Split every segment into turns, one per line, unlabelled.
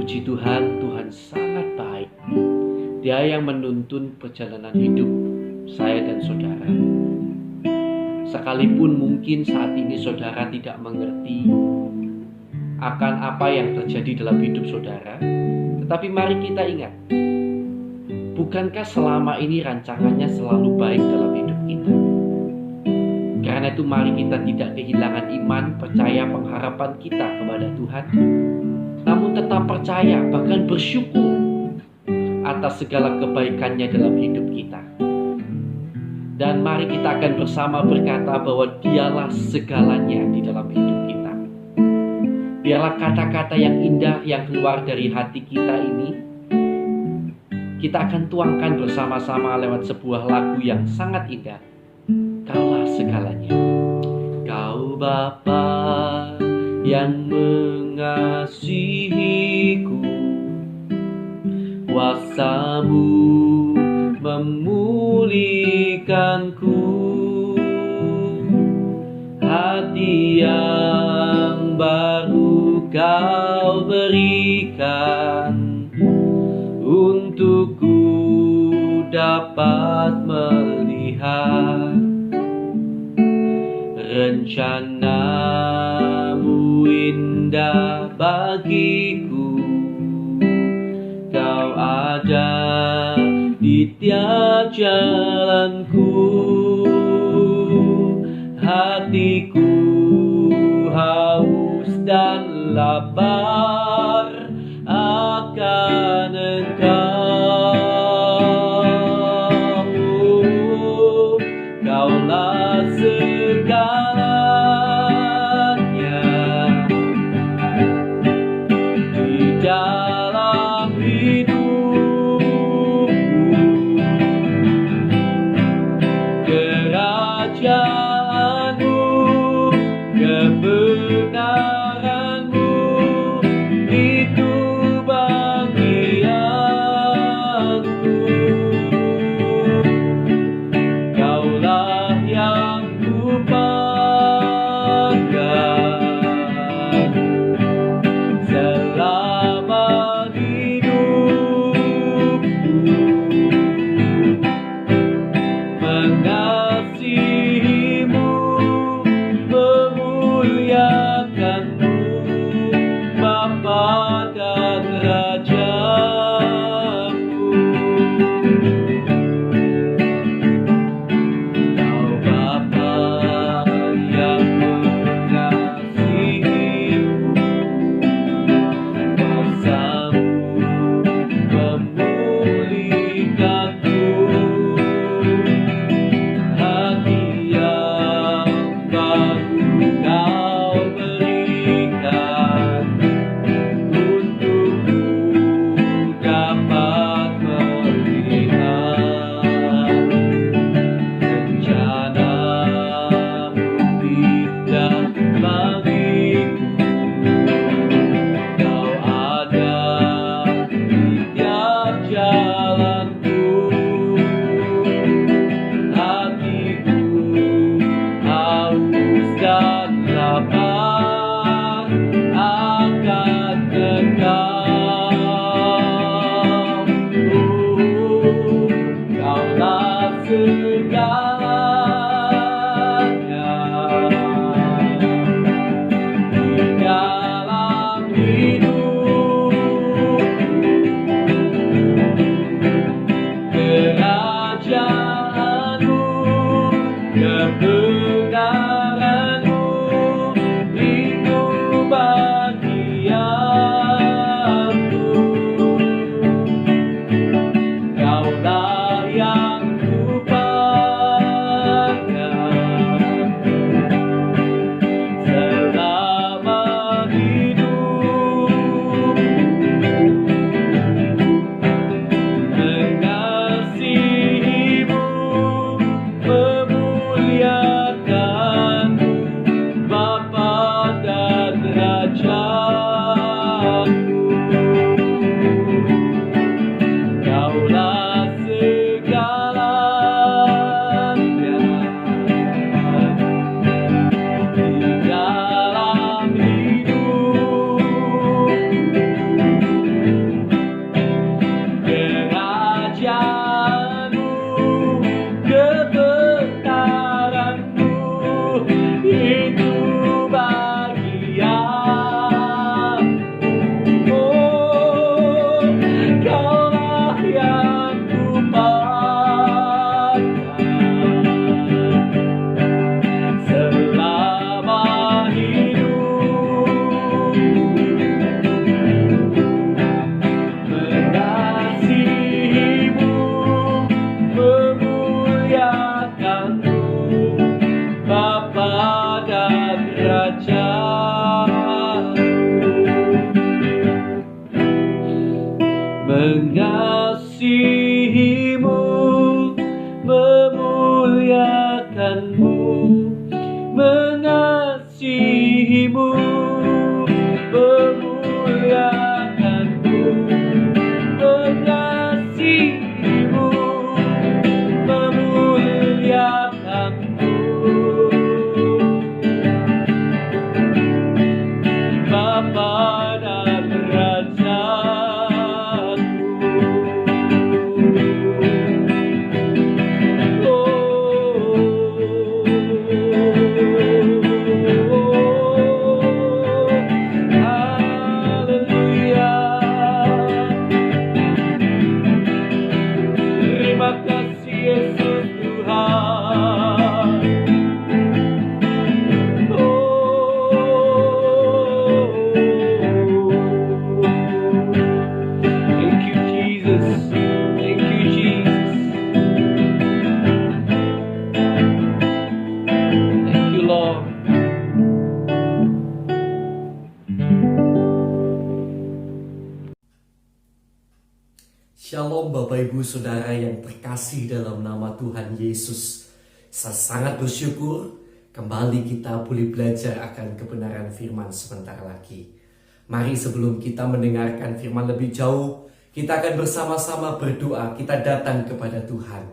Puji Tuhan, Tuhan sangat baik. Dia yang menuntun perjalanan hidup saya dan saudara. Sekalipun mungkin saat ini saudara tidak mengerti akan apa yang terjadi dalam hidup saudara, tetapi mari kita ingat, bukankah selama ini rancangannya selalu baik dalam hidup kita? Karena itu mari kita tidak kehilangan iman, percaya, pengharapan kita kepada Tuhan, namun tetap percaya, bahkan bersyukur atas segala kebaikannya dalam hidup kita. Dan mari kita akan bersama berkata bahwa Dialah segalanya di dalam hidup kita. Biarlah kata-kata yang indah yang keluar dari hati kita ini kita akan tuangkan bersama-sama lewat sebuah lagu yang sangat indah. Kaulah segalanya. Kau Bapa yang mengasihiku, kuasa-Mu memulihkanku, hati yang baru Kau berikan untukku dapat melihat rencana-Mu indah bagiku. Kau ada di tiap jalanku, hatiku haus dan lapar akan Engkau. Kaulah segalanya di dalam hidupku. Kerajaan-Mu, kebenaran-Mu
Shalom Bapak Ibu Saudara yang terkasih dalam nama Tuhan Yesus. Saya sangat bersyukur kembali kita boleh belajar akan kebenaran firman sebentar lagi. Mari sebelum kita mendengarkan firman lebih jauh, kita akan bersama-sama berdoa, kita datang kepada Tuhan.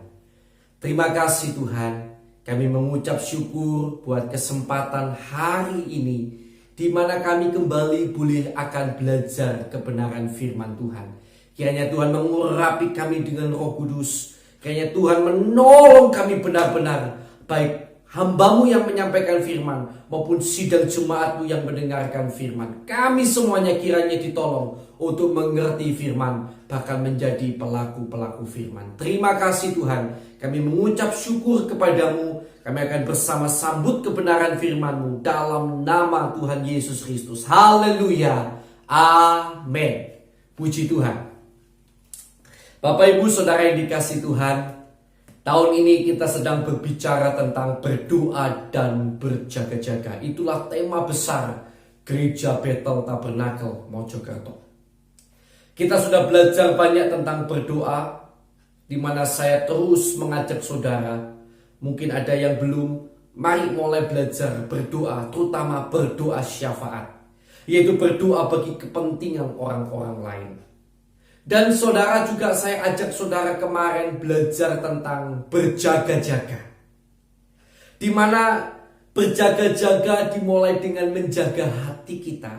Terima kasih Tuhan, kami mengucap syukur buat kesempatan hari ini di mana kami kembali boleh akan belajar kebenaran firman Tuhan. Kiranya Tuhan mengurapi kami dengan Roh Kudus. Kiranya Tuhan menolong kami benar-benar, baik hamba-Mu yang menyampaikan firman maupun sidang jemaat-Mu yang mendengarkan firman. Kami semuanya kiranya ditolong untuk mengerti firman, bahkan menjadi pelaku-pelaku firman. Terima kasih Tuhan, kami mengucap syukur kepada-Mu. Kami akan bersama sambut kebenaran firman-Mu dalam nama Tuhan Yesus Kristus. Haleluya. Amin. Puji Tuhan. Bapak Ibu Saudara yang dikasihi Tuhan, tahun ini kita sedang berbicara tentang berdoa dan berjaga-jaga. Itulah tema besar Gereja Bethel Tabernakel Mojokerto. Kita sudah belajar banyak tentang berdoa, di mana saya terus mengajak saudara. Mungkin ada yang belum, mari mulai belajar berdoa, terutama berdoa syafaat, yaitu berdoa bagi kepentingan orang-orang lain. Dan saudara juga saya ajak saudara kemarin belajar tentang berjaga-jaga. Di mana berjaga-jaga dimulai dengan menjaga hati kita,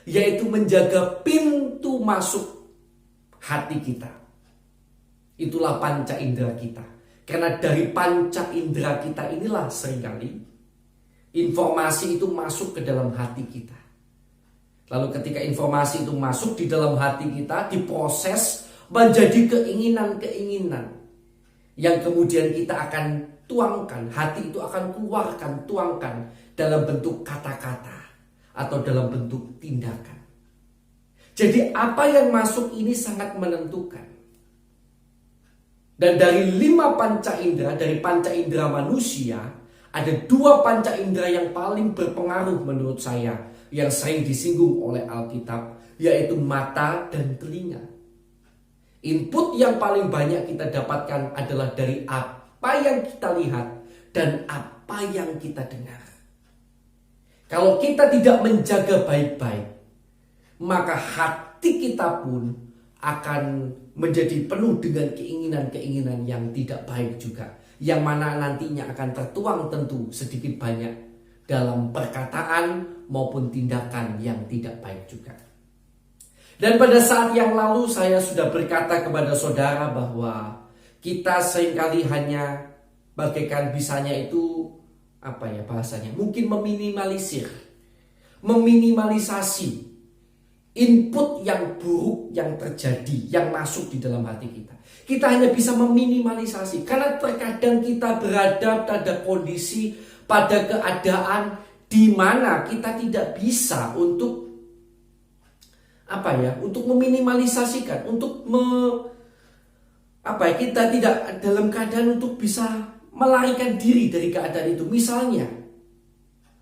yaitu menjaga pintu masuk hati kita. Itulah panca indera kita. Karena dari panca indera kita inilah seringkali informasi itu masuk ke dalam hati kita. Lalu ketika informasi itu masuk di dalam hati kita, diproses menjadi keinginan-keinginan yang kemudian kita akan tuangkan, hati itu akan tuangkan dalam bentuk kata-kata atau dalam bentuk tindakan. Jadi apa yang masuk ini sangat menentukan. Dan dari 5 panca indera, dari panca indera manusia, ada 2 panca indera yang paling berpengaruh menurut saya, yang sering disinggung oleh Alkitab, yaitu mata dan telinga. Input yang paling banyak kita dapatkan adalah dari apa yang kita lihat dan apa yang kita dengar. Kalau kita tidak menjaga baik-baik, maka hati kita pun akan menjadi penuh dengan keinginan-keinginan yang tidak baik juga, yang mana nantinya akan tertuang tentu sedikit banyak dalam perkataan maupun tindakan yang tidak baik juga. Dan pada saat yang lalu saya sudah berkata kepada saudara bahwa kita seringkali hanya bagaikan bisanya itu bahasanya, mungkin meminimalisasi input yang buruk yang terjadi, yang masuk di dalam hati kita. Kita hanya bisa meminimalisasi karena terkadang kita berada pada kondisi, pada keadaan di mana kita tidak bisa untuk untuk meminimalisasikan, untuk kita tidak dalam keadaan untuk bisa melarikan diri dari keadaan itu. Misalnya,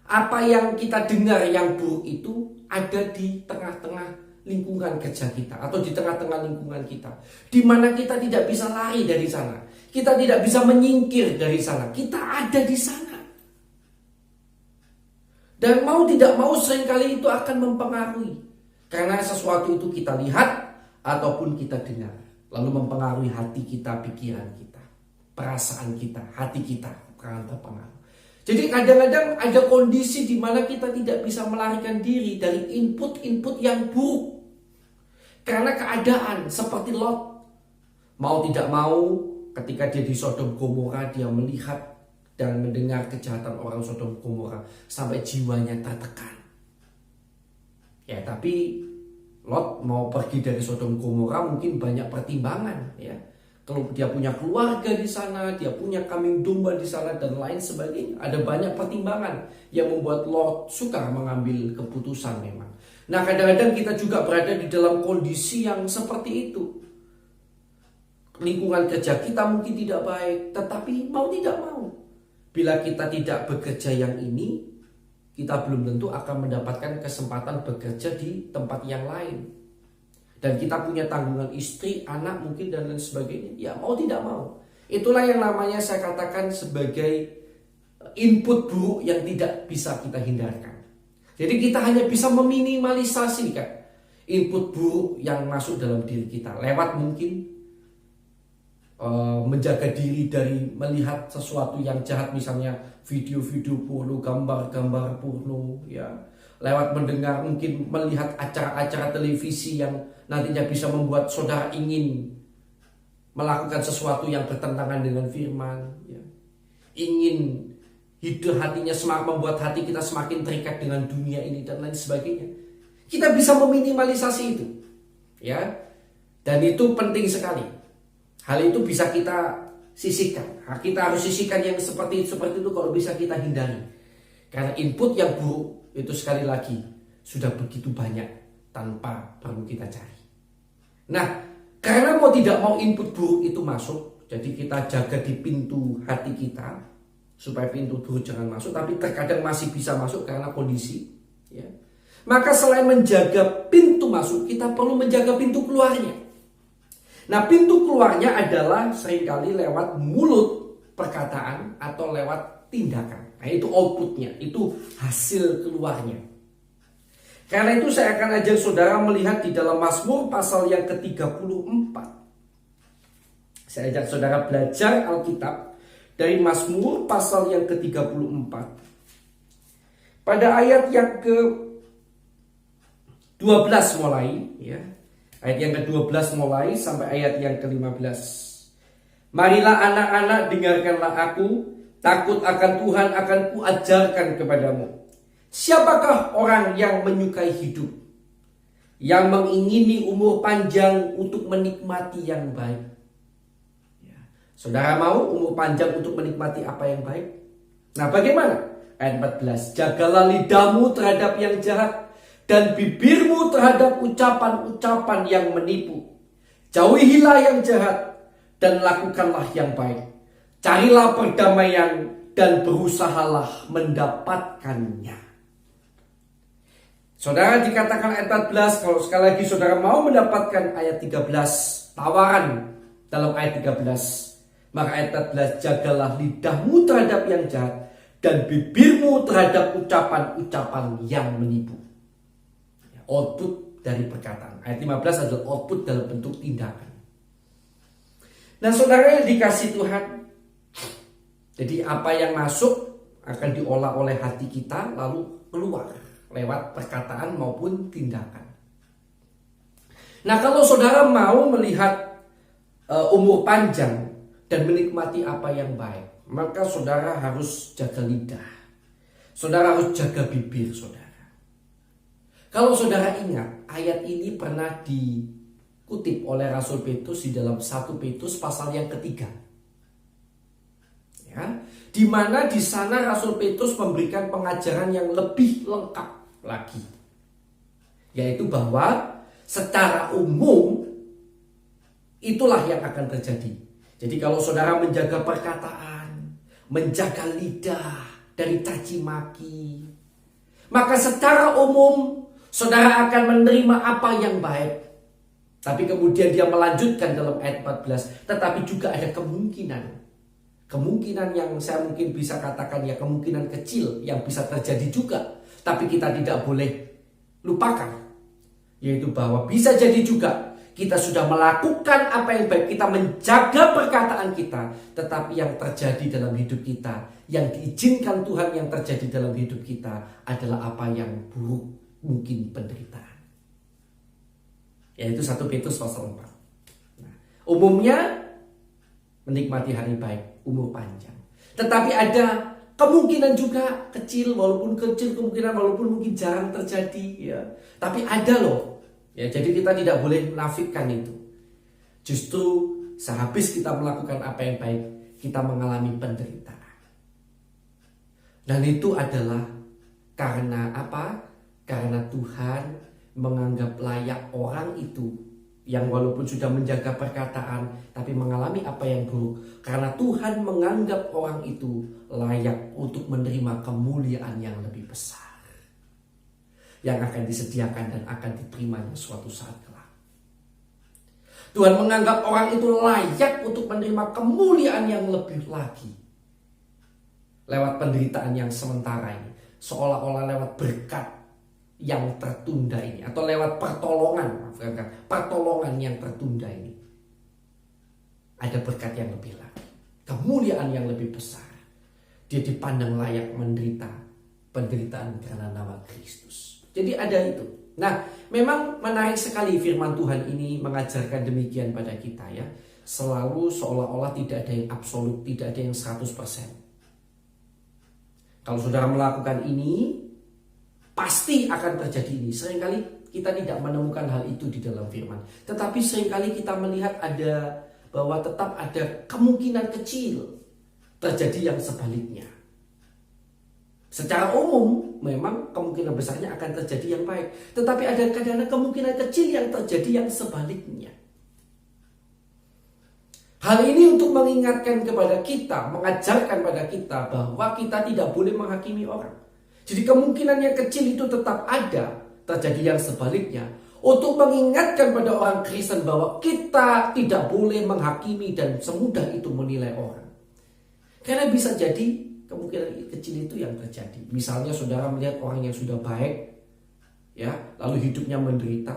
apa yang kita dengar yang buruk itu ada di tengah-tengah lingkungan kerja kita atau di tengah-tengah lingkungan kita, di mana kita tidak bisa lari dari sana, kita tidak bisa menyingkir dari sana, kita ada di sana. Dan mau tidak mau seringkali itu akan mempengaruhi. Karena sesuatu itu kita lihat ataupun kita dengar. Lalu mempengaruhi hati kita, pikiran kita, perasaan kita, hati kita akan terpengaruh. Jadi kadang-kadang ada kondisi di mana kita tidak bisa melarikan diri dari input-input yang buruk. Karena keadaan seperti Lot. Mau tidak mau ketika dia di Sodom Gomora, dia melihat dan mendengar kejahatan orang Sodom Gomora sampai jiwanya tertekan. Ya, tapi Lot mau pergi dari Sodom Gomora mungkin banyak pertimbangan, ya. Kalau dia punya keluarga di sana, dia punya kambing domba di sana dan lain sebagainya. Ada banyak pertimbangan yang membuat Lot sukar mengambil keputusan memang. Nah, kadang-kadang kita juga berada di dalam kondisi yang seperti itu. Lingkungan kerja kita mungkin tidak baik, tetapi mau tidak mau, bila kita tidak bekerja yang ini, kita belum tentu akan mendapatkan kesempatan bekerja di tempat yang lain. Dan kita punya tanggungan istri, anak mungkin dan lain sebagainya. Ya mau tidak mau. Itulah yang namanya saya katakan sebagai input buruk yang tidak bisa kita hindarkan. Jadi kita hanya bisa meminimalisasi kan input buruk yang masuk dalam diri kita. Lewat mungkin menjaga diri dari melihat sesuatu yang jahat, misalnya video-video porno, gambar-gambar porno, ya. Lewat mendengar, mungkin melihat acara-acara televisi yang nantinya bisa membuat saudara ingin melakukan sesuatu yang bertentangan dengan firman, ya. Ingin hidup hatinya membuat hati kita semakin terikat dengan dunia ini dan lain sebagainya. Kita bisa meminimalisasi itu, ya. Dan itu penting sekali. Hal itu bisa kita sisihkan. Kita harus sisihkan yang seperti itu kalau bisa kita hindari. Karena input yang buruk itu sekali lagi sudah begitu banyak tanpa perlu kita cari. Nah, karena mau tidak mau input buruk itu masuk, jadi kita jaga di pintu hati kita supaya pintu buruk jangan masuk, tapi terkadang masih bisa masuk karena kondisi, ya. Maka selain menjaga pintu masuk, kita perlu menjaga pintu keluarnya. Nah, pintu keluarnya adalah seringkali lewat mulut perkataan atau lewat tindakan. Nah, itu outputnya, itu hasil keluarnya. Karena itu saya akan ajak saudara melihat di dalam Mazmur pasal yang ke-34. Saya ajak saudara belajar Alkitab dari Mazmur pasal yang ke-34. Pada ayat yang ke-12 mulai, ya. Ayat yang ke-12 mulai sampai ayat yang ke-15. Marilah anak-anak, dengarkanlah aku, takut akan Tuhan akan kuajarkan kepadamu. Siapakah orang yang menyukai hidup, yang mengingini umur panjang untuk menikmati yang baik? Ya. Saudara mau umur panjang untuk menikmati apa yang baik? Nah, bagaimana? Ayat 14. Jagalah lidahmu terhadap yang jahat, dan bibirmu terhadap ucapan-ucapan yang menipu. Jauhilah yang jahat dan lakukanlah yang baik. Carilah perdamaian dan berusahalah mendapatkannya. Saudara, dikatakan ayat 14, kalau sekali lagi saudara mau mendapatkan ayat 13, tawaran dalam ayat 13. Maka ayat 14, jagalah lidahmu terhadap yang jahat dan bibirmu terhadap ucapan-ucapan yang menipu. Output dari perkataan. Ayat 15 adalah output dalam bentuk tindakan. Nah, saudara yang dikasih Tuhan, jadi apa yang masuk akan diolah oleh hati kita lalu keluar lewat perkataan maupun tindakan. Nah, kalau saudara mau melihat umur panjang dan menikmati apa yang baik, maka saudara harus jaga lidah. Saudara harus jaga bibir saudara. Kalau saudara ingat, ayat ini pernah dikutip oleh Rasul Petrus di dalam 1 Petrus pasal yang ketiga. Ya, di mana di sana Rasul Petrus memberikan pengajaran yang lebih lengkap lagi, yaitu bahwa secara umum itulah yang akan terjadi. Jadi kalau saudara menjaga perkataan, menjaga lidah dari caci maki, maka secara umum saudara akan menerima apa yang baik. Tapi kemudian dia melanjutkan dalam ayat 14. Tetapi juga ada kemungkinan yang saya mungkin bisa katakan ya kemungkinan kecil yang bisa terjadi juga. Tapi kita tidak boleh lupakan. Yaitu bahwa bisa jadi juga kita sudah melakukan apa yang baik. Kita menjaga perkataan kita. Tetapi yang terjadi dalam hidup kita, yang diizinkan Tuhan yang terjadi dalam hidup kita adalah apa yang buruk. Mungkin penderitaan. Yaitu 1 Petrus pasal 4. Nah, umumnya menikmati hari baik, umur panjang. Tetapi ada kemungkinan juga kecil, walaupun mungkin jarang terjadi, ya. Tapi ada loh. Ya, jadi kita tidak boleh menafikan itu. Justru sehabis kita melakukan apa yang baik, kita mengalami penderitaan. Dan itu adalah karena apa? Karena Tuhan menganggap layak orang itu yang walaupun sudah menjaga perkataan tapi mengalami apa yang buruk. Karena Tuhan menganggap orang itu layak untuk menerima kemuliaan yang lebih besar, yang akan disediakan dan akan diterimanya suatu saat kelak. Tuhan menganggap orang itu layak untuk menerima kemuliaan yang lebih lagi. Lewat penderitaan yang sementara ini. Seolah-olah lewat berkat yang tertunda ini. Atau lewat pertolongan yang tertunda ini. Ada berkat yang lebih lagi. Kemuliaan yang lebih besar. Dia dipandang layak menderita penderitaan karena nama Kristus. Jadi ada itu. Nah, memang menarik sekali firman Tuhan ini mengajarkan demikian pada kita ya. Selalu seolah-olah tidak ada yang absolut, tidak ada yang 100%. Kalau saudara melakukan ini, pasti akan terjadi ini. Seringkali kita tidak menemukan hal itu di dalam firman. Tetapi seringkali kita melihat ada bahwa tetap ada kemungkinan kecil terjadi yang sebaliknya. Secara umum memang kemungkinan besarnya akan terjadi yang baik. Tetapi ada kadang-kadang kemungkinan kecil yang terjadi yang sebaliknya. Hal ini untuk mengingatkan kepada kita, mengajarkan pada kita bahwa kita tidak boleh menghakimi orang. Jadi kemungkinan yang kecil itu tetap ada terjadi yang sebaliknya. Untuk mengingatkan pada orang Kristen bahwa kita tidak boleh menghakimi dan semudah itu menilai orang. Karena bisa jadi kemungkinan kecil itu yang terjadi. Misalnya saudara melihat orang yang sudah baik, ya, lalu hidupnya menderita.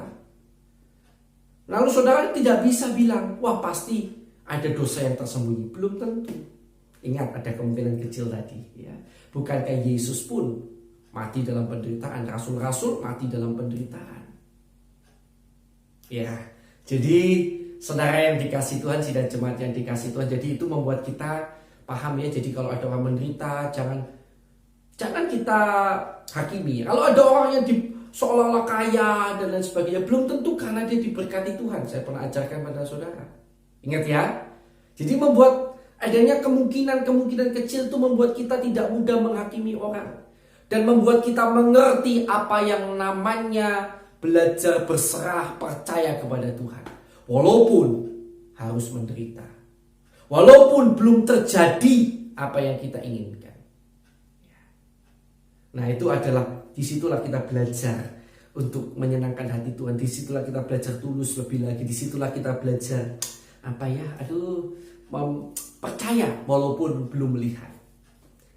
Lalu saudara tidak bisa bilang, wah pasti ada dosa yang tersembunyi. Belum tentu. Ingat ada kemungkinan kecil tadi. Ya. Bukankah Yesus pun mati dalam penderitaan? Rasul-rasul mati dalam penderitaan. Ya, jadi saudara yang dikasih Tuhan, sidang jemaat yang dikasih Tuhan, jadi itu membuat kita paham ya. Jadi kalau ada orang menderita, jangan kita hakimi. Kalau ada orang yang seolah-olah kaya dan lain sebagainya, belum tentu karena dia diberkati Tuhan. Saya pernah ajarkan pada saudara. Ingat ya. Jadi membuat adanya kemungkinan kecil itu membuat kita tidak mudah menghakimi orang. Dan membuat kita mengerti apa yang namanya belajar berserah percaya kepada Tuhan. Walaupun harus menderita. Walaupun belum terjadi apa yang kita inginkan. Nah itu adalah, disitulah kita belajar untuk menyenangkan hati Tuhan. Disitulah kita belajar tulus lebih lagi. Disitulah kita belajar percaya walaupun belum melihat.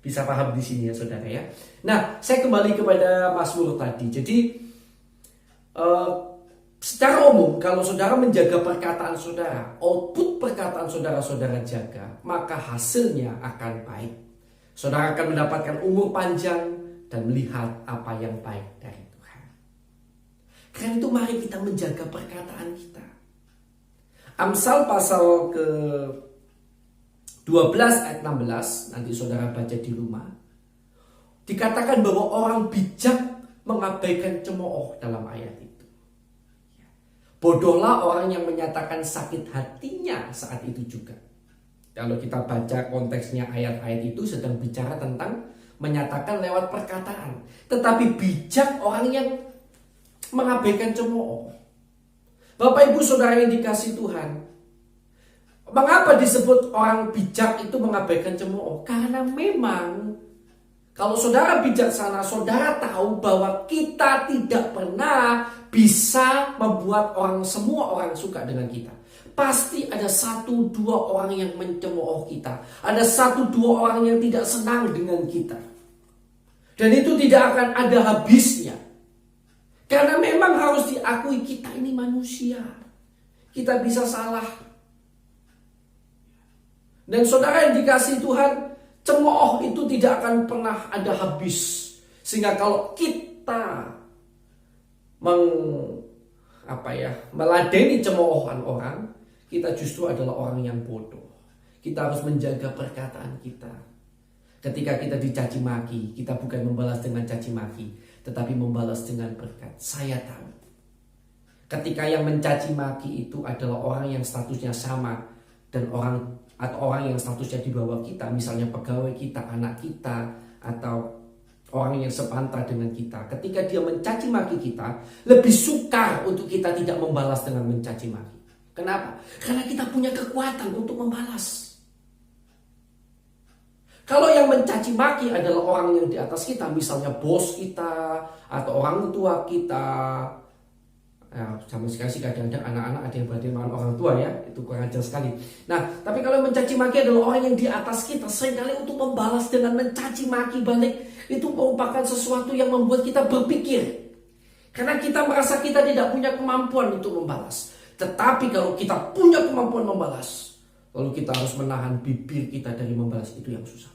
Bisa paham di sini ya saudara ya. Nah saya kembali kepada Mazmur tadi. Jadi secara umum kalau saudara menjaga perkataan saudara, output perkataan saudara-saudara jaga, maka hasilnya akan baik. Saudara akan mendapatkan umur panjang dan melihat apa yang baik dari Tuhan. Karena itu mari kita menjaga perkataan kita. Amsal pasal ke 12 ayat 16, nanti saudara baca di rumah. Dikatakan bahwa orang bijak mengabaikan cemooh dalam ayat itu. Bodohlah orang yang menyatakan sakit hatinya saat itu juga. Kalau kita baca konteksnya ayat-ayat itu sedang bicara tentang menyatakan lewat perkataan. Tetapi bijak orang yang mengabaikan cemooh. Bapak ibu saudara yang dikasih Tuhan. Mengapa disebut orang bijak itu mengabaikan cemooh? Karena memang kalau saudara bijaksana, saudara tahu bahwa kita tidak pernah bisa membuat semua orang suka dengan kita. Pasti ada 1-2 orang yang mencemooh kita. Ada 1-2 orang yang tidak senang dengan kita. Dan itu tidak akan ada habisnya. Karena memang harus diakui kita ini manusia. Kita bisa salah. Dan saudara yang dikasih Tuhan, cemooh itu tidak akan pernah ada habis. Sehingga kalau kita meladeni cemoohan orang, kita justru adalah orang yang bodoh. Kita harus menjaga perkataan kita. Ketika kita dicaci maki, kita bukan membalas dengan caci maki, tetapi membalas dengan berkat. Saya tahu. Ketika yang mencaci maki itu adalah orang yang statusnya sama dan orang yang statusnya di bawah kita, misalnya pegawai kita, anak kita, atau orang yang sepantah dengan kita. Ketika dia mencaci maki kita, lebih sukar untuk kita tidak membalas dengan mencaci maki. Kenapa? Karena kita punya kekuatan untuk membalas. Kalau yang mencaci maki adalah orang yang di atas kita, misalnya bos kita, atau orang tua kita, Sama sekali sih kadang-kadang anak-anak ada yang berarti makan orang tua ya, itu kurang ajar sekali. Nah, tapi kalau yang mencaci maki adalah orang yang di atas kita, seringkali untuk membalas dengan mencaci maki balik itu merupakan sesuatu yang membuat kita berpikir. Karena kita merasa kita tidak punya kemampuan untuk membalas. Tetapi kalau kita punya kemampuan membalas, lalu kita harus menahan bibir kita dari membalas, itu yang susah.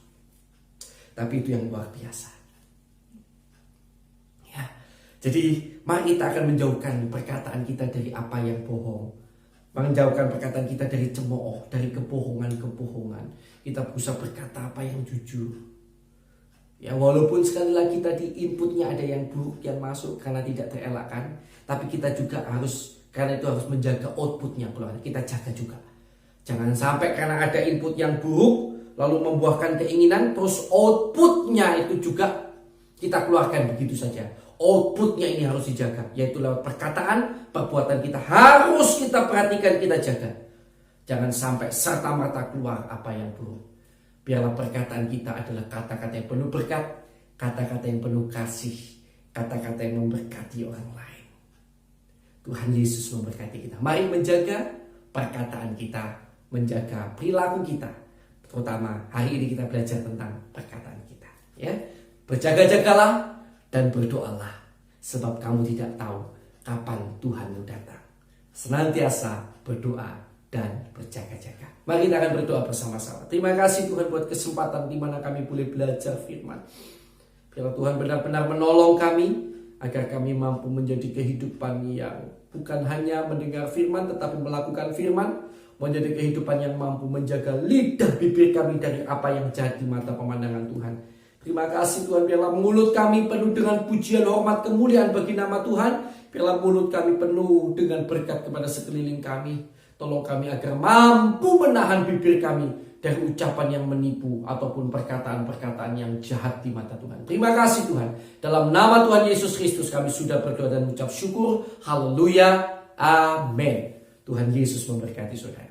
Tapi itu yang luar biasa. Jadi mari kita akan menjauhkan perkataan kita dari apa yang bohong. Menjauhkan perkataan kita dari cemooh, dari kebohongan-kebohongan. Kita berusaha berkata apa yang jujur. Ya, walaupun sekali lagi tadi inputnya ada yang buruk yang masuk karena tidak terelakkan, tapi kita juga harus, karena itu harus menjaga outputnya keluar. Kita jaga juga. Jangan sampai karena ada input yang buruk lalu membuahkan keinginan, terus outputnya itu juga kita keluarkan begitu saja. Outputnya ini harus dijaga, yaitu lewat perkataan, perbuatan kita harus kita perhatikan, kita jaga. Jangan sampai serta-merta keluar apa yang buruk. Biarlah perkataan kita adalah kata-kata yang penuh berkat, kata-kata yang penuh kasih, kata-kata yang memberkati orang lain. Tuhan Yesus memberkati kita. Mari menjaga perkataan kita, menjaga perilaku kita. Terutama hari ini kita belajar tentang perkataan kita. Ya, berjaga-jagalah dan berdoalah, sebab kamu tidak tahu kapan Tuhanmu datang. Senantiasa berdoa dan berjaga-jaga. Mari kita akan berdoa bersama-sama. Terima kasih Tuhan buat kesempatan di mana kami boleh belajar firman. Biarlah Tuhan benar-benar menolong kami agar kami mampu menjadi kehidupan yang bukan hanya mendengar firman tetapi melakukan firman, menjadi kehidupan yang mampu menjaga lidah bibir kami dari apa yang jahat di mata pemandangan Tuhan. Terima kasih Tuhan, biarlah mulut kami penuh dengan pujian, hormat, kemuliaan bagi nama Tuhan. Biarlah mulut kami penuh dengan berkat kepada sekeliling kami. Tolong kami agar mampu menahan bibir kami dari ucapan yang menipu ataupun perkataan-perkataan yang jahat di mata Tuhan. Terima kasih Tuhan. Dalam nama Tuhan Yesus Kristus kami sudah berdoa dan mengucap syukur. Haleluya. Amin. Tuhan Yesus memberkati saudara.